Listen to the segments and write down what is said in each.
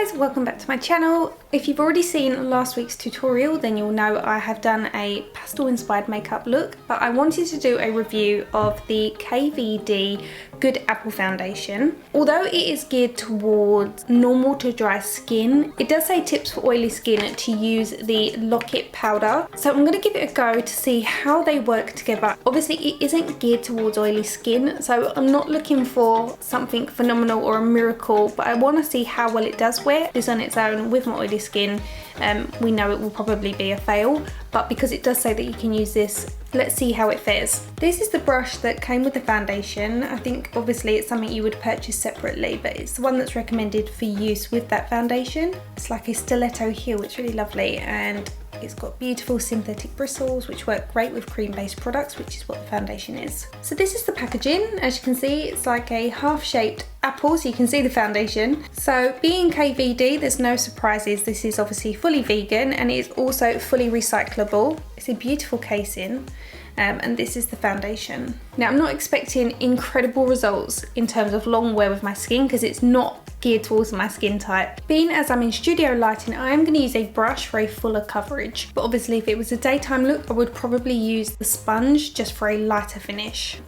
guys, welcome back to my channel. If you've already seen last week's tutorial, then you'll know I have done a pastel inspired makeup look, but I wanted to do a review of the KVD Good Apple Foundation. Although it is geared towards normal to dry skin, it does say tips for oily skin to use the Lock-It powder. So I'm going to give it a go to see how they work together. Obviously it isn't geared towards oily skin, so I'm not looking for something phenomenal or a miracle, but I want to see how well it does wear. This on its own with my oily skin, we know it will probably be a fail, but because it does say that you can use this, let's see how it fares. This is the brush that came with the foundation. I think obviously it's something you would purchase separately, but it's the one that's recommended for use with that foundation. It's like a stiletto heel, it's really lovely, and it's got beautiful synthetic bristles which work great with cream-based products, which is what the foundation is. So this is the packaging. As you can see, it's like a half-shaped apple, so you can see the foundation. So being KVD, there's no surprises. This is obviously fully vegan and it is also fully recyclable. It's a beautiful casing. And this is the foundation. Now I'm not expecting incredible results in terms of long wear with my skin because it's not geared towards my skin type. Being as I'm in studio lighting, I am going to use a brush for a fuller coverage, but obviously if it was a daytime look I would probably use the sponge just for a lighter finish.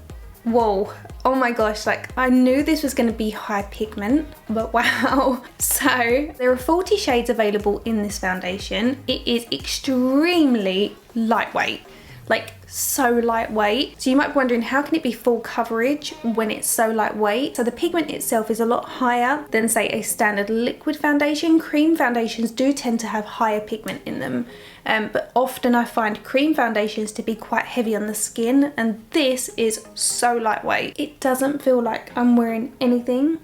Whoa, oh my gosh, like I knew this was going to be high pigment, but wow. So there are 40 shades available in this foundation. It is extremely lightweight, like so lightweight. So you might be wondering, how can it be full coverage when it's so lightweight? So the pigment itself is a lot higher than say a standard liquid foundation. Cream foundations do tend to have higher pigment in them, but often I find cream foundations to be quite heavy on the skin, and this is so lightweight. It doesn't feel like I'm wearing anything.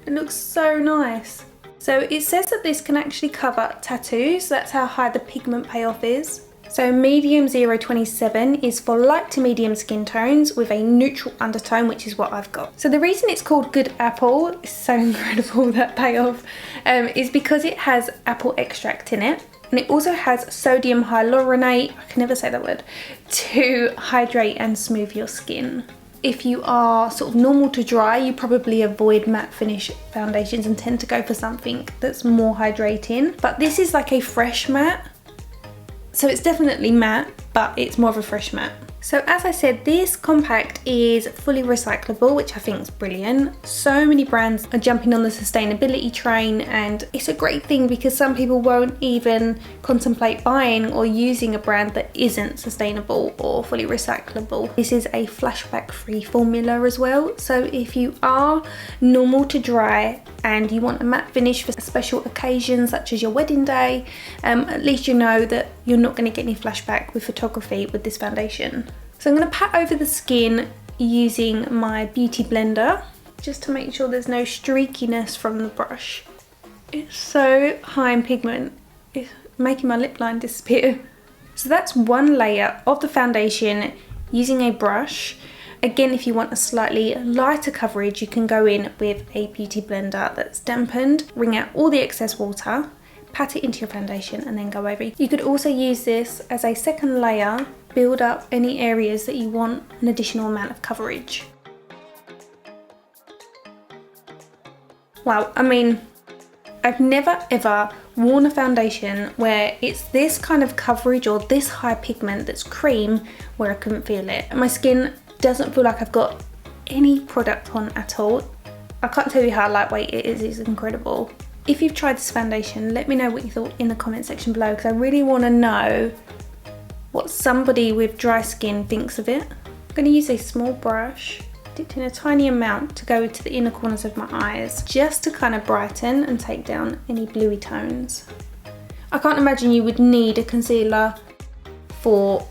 It looks so nice. So it says that this can actually cover tattoos. That's how high the pigment payoff is. So medium 027 is for light to medium skin tones with a neutral undertone, which is what I've got. So the reason it's called Good Apple, is so incredible, that payoff, is because it has apple extract in it. And it also has sodium hyaluronate, I can never say that word, to hydrate and smooth your skin. If you are sort of normal to dry, you probably avoid matte finish foundations and tend to go for something that's more hydrating. But this is like a fresh matte. So it's definitely matte, but it's more of a fresh matte. So as I said, this compact is fully recyclable, which I think is brilliant. So many brands are jumping on the sustainability train, and it's a great thing because some people won't even contemplate buying or using a brand that isn't sustainable or fully recyclable. This is a flashback free formula as well. So if you are normal to dry and you want a matte finish for special occasions such as your wedding day, at least you know that you're not going to get any flashback with photography with this foundation. So I'm going to pat over the skin using my beauty blender just to make sure there's no streakiness from the brush. It's so high in pigment, it's making my lip line disappear. So that's one layer of the foundation using a brush. Again, if you want a slightly lighter coverage, you can go in with a beauty blender that's dampened, wring out all the excess water, pat it into your foundation and then go over. You could also use this as a second layer, build up any areas that you want an additional amount of coverage. Wow, I mean, I've never ever worn a foundation where it's this kind of coverage or this high pigment that's cream where I couldn't feel it. And my skin doesn't feel like I've got any product on at all. I can't tell you how lightweight it is, it's incredible. If you've tried this foundation, let me know what you thought in the comment section below, because I really want to know what somebody with dry skin thinks of it. I'm going to use a small brush, dipped in a tiny amount to go to the inner corners of my eyes, just to kind of brighten and take down any bluey tones. I can't imagine you would need a concealer for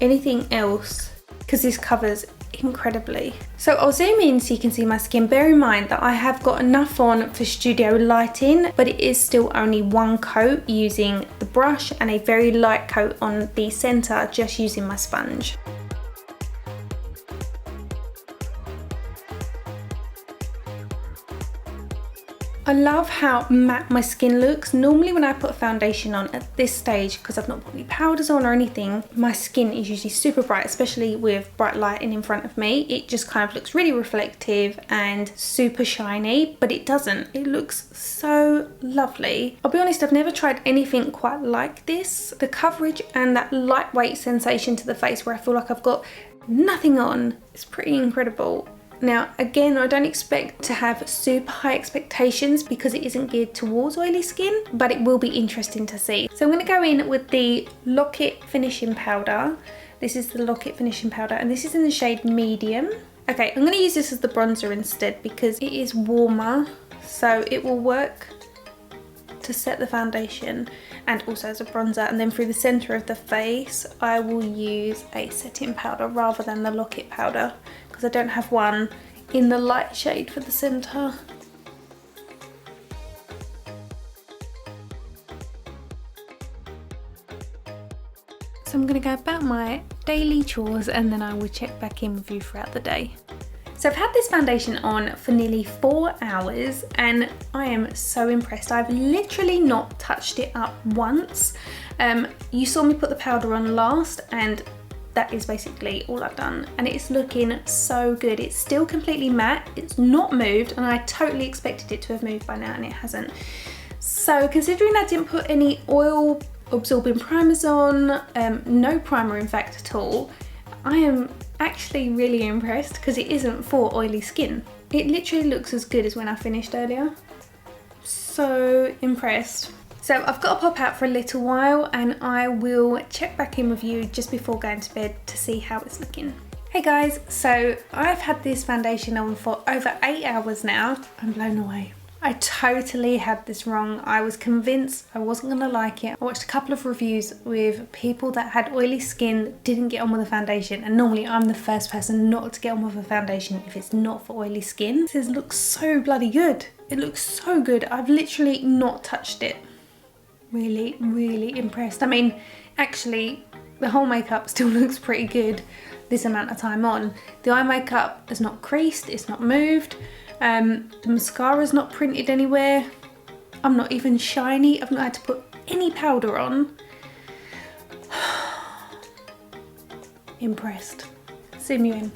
anything else because this covers incredibly. So I'll zoom in so you can see my skin. Bear in mind that I have got enough on for studio lighting, but it is still only one coat using the brush and a very light coat on the center just using my sponge. I love how matte my skin looks. Normally when I put a foundation on at this stage, because I've not put any powders on or anything, my skin is usually super bright, especially with bright lighting in front of me. It just kind of looks really reflective and super shiny, but it doesn't. It looks so lovely. I'll be honest, I've never tried anything quite like this. The coverage and that lightweight sensation to the face where I feel like I've got nothing on, it's pretty incredible. Now, again, I don't expect to have super high expectations because it isn't geared towards oily skin, but it will be interesting to see. So I'm going to go in with the Lock-It Finishing Powder. This is the Lock-It Finishing Powder, and this is in the shade Medium. Okay, I'm going to use this as the bronzer instead because it is warmer, so it will work to set the foundation and also as a bronzer. And then through the centre of the face, I will use a setting powder rather than the Lock-It powder, because I don't have one in the light shade for the centre. So I'm going to go about my daily chores and then I will check back in with you throughout the day. So I've had this foundation on for nearly 4 hours and I am so impressed. I've literally not touched it up once. You saw me put the powder on last and that is basically all I've done, and it's looking so good. It's still completely matte, it's not moved, and I totally expected it to have moved by now and it hasn't. So considering I didn't put any oil absorbing primers on, no primer in fact at all, I am actually really impressed because it isn't for oily skin. It literally looks as good as when I finished earlier. So impressed. So I've got to pop out for a little while and I will check back in with you just before going to bed to see how it's looking. Hey guys, so I've had this foundation on for over 8 hours now. I'm blown away. I totally had this wrong. I was convinced I wasn't gonna like it. I watched a couple of reviews with people that had oily skin that didn't get on with the foundation, and normally I'm the first person not to get on with a foundation if it's not for oily skin. This looks so bloody good. It looks so good. I've literally not touched it. Really, really impressed. I mean, actually, the whole makeup still looks pretty good this amount of time on. The eye makeup is not creased, it's not moved. The mascara's not printed anywhere. I'm not even shiny. I've not had to put any powder on. Impressed. Zoom you in.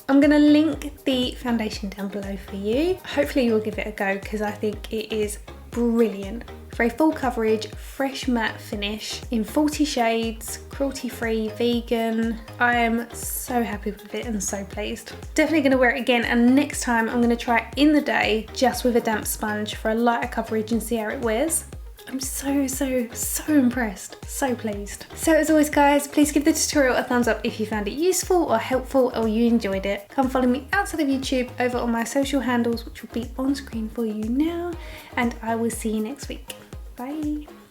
I'm going to link the foundation down below for you. Hopefully you'll give it a go because I think it is brilliant. For a full coverage, fresh matte finish in 40 shades, cruelty-free, vegan. I am so happy with it and so pleased. Definitely going to wear it again, and next time I'm going to try it in the day just with a damp sponge for a lighter coverage and see how it wears. I'm so impressed, so pleased. So as always guys, please give the tutorial a thumbs up if you found it useful or helpful or you enjoyed it. Come follow me outside of YouTube over on my social handles, which will be on screen for you now, and I will see you next week. Bye.